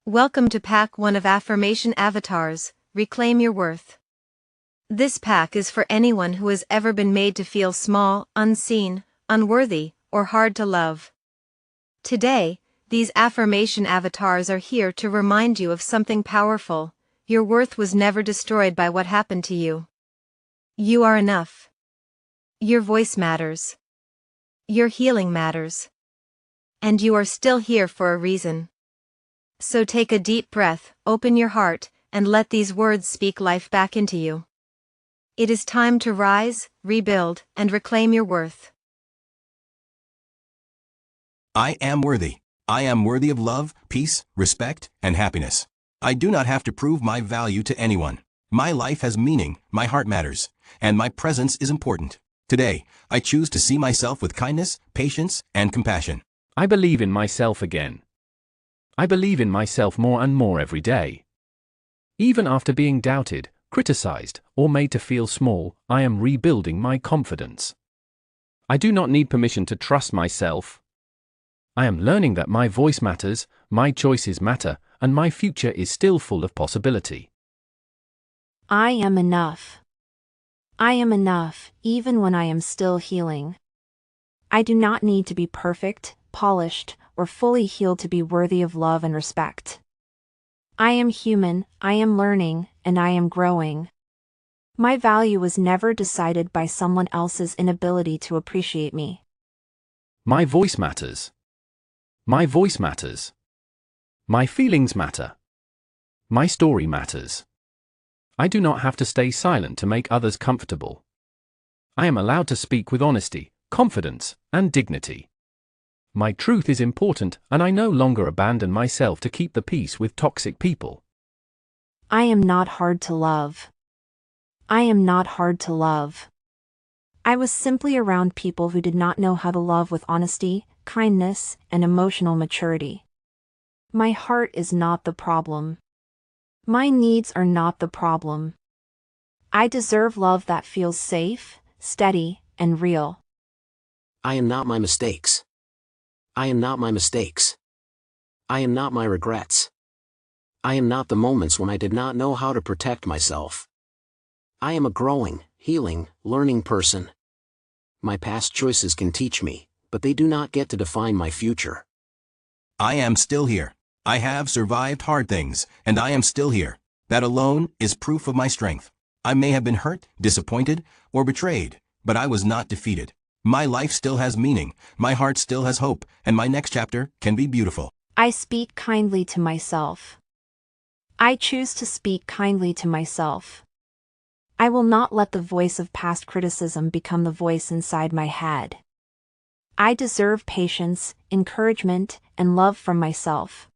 Welcome to Pack 1 of Affirmation Avatars, Reclaim Your Worth. This pack is for anyone who has ever been made to feel small, unseen, unworthy, or hard to love. Today, these affirmation avatars are here to remind you of something powerful. Your worth was never destroyed by what happened to you. You are enough. Your voice matters. Your healing matters. And you are still here for a reason. So take a deep breath, open your heart, and let these words speak life back into you. It is time to rise, rebuild, and reclaim your worth. I am worthy. I am worthy of love, peace, respect, and happiness. I do not have to prove my value to anyone. My life has meaning, my heart matters, and my presence is important. Today, I choose to see myself with kindness, patience, and compassion. I believe in myself again. I believe in myself more and more every day. Even after being doubted, criticized, or made to feel small, I am rebuilding my confidence. I do not need permission to trust myself. I am learning that my voice matters, my choices matter, and my future is still full of possibility. I am enough. I am enough, even when I am still healing. I do not need to be perfect, polished, or fully healed to be worthy of love and respect. I am human, I am learning, and I am growing. My value was never decided by someone else's inability to appreciate me. My voice matters. My voice matters. My feelings matter. My story matters. I do not have to stay silent to make others comfortable. I am allowed to speak with honesty, confidence, and dignity. My truth is important, and I no longer abandon myself to keep the peace with toxic people. I am not hard to love. I am not hard to love. I was simply around people who did not know how to love with honesty, kindness, and emotional maturity. My heart is not the problem. My needs are not the problem. I deserve love that feels safe, steady, and real. I am not my mistakes. I am not my mistakes. I am not my regrets. I am not the moments when I did not know how to protect myself. I am a growing, healing, learning person. My past choices can teach me, but they do not get to define my future. I am still here. I have survived hard things, and I am still here. That alone is proof of my strength. I may have been hurt, disappointed, or betrayed, but I was not defeated. My life still has meaning, my heart still has hope, and my next chapter can be beautiful. I speak kindly to myself. I choose to speak kindly to myself. I will not let the voice of past criticism become the voice inside my head. I deserve patience, encouragement, and love from myself.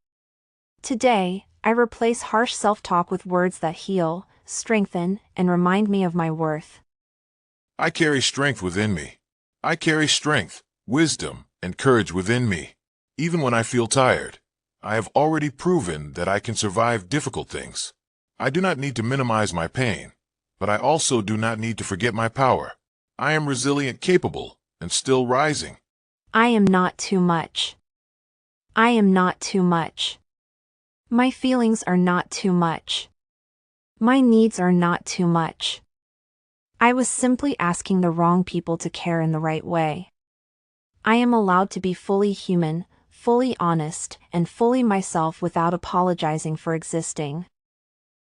Today, I replace harsh self-talk with words that heal, strengthen, and remind me of my worth. I carry strength within me. I carry strength, wisdom, and courage within me. Even when I feel tired, I have already proven that I can survive difficult things. I do not need to minimize my pain, but I also do not need to forget my power. I am resilient, capable, and still rising. I am not too much. I am not too much. My feelings are not too much. My needs are not too much. I was simply asking the wrong people to care in the right way. I am allowed to be fully human, fully honest, and fully myself without apologizing for existing.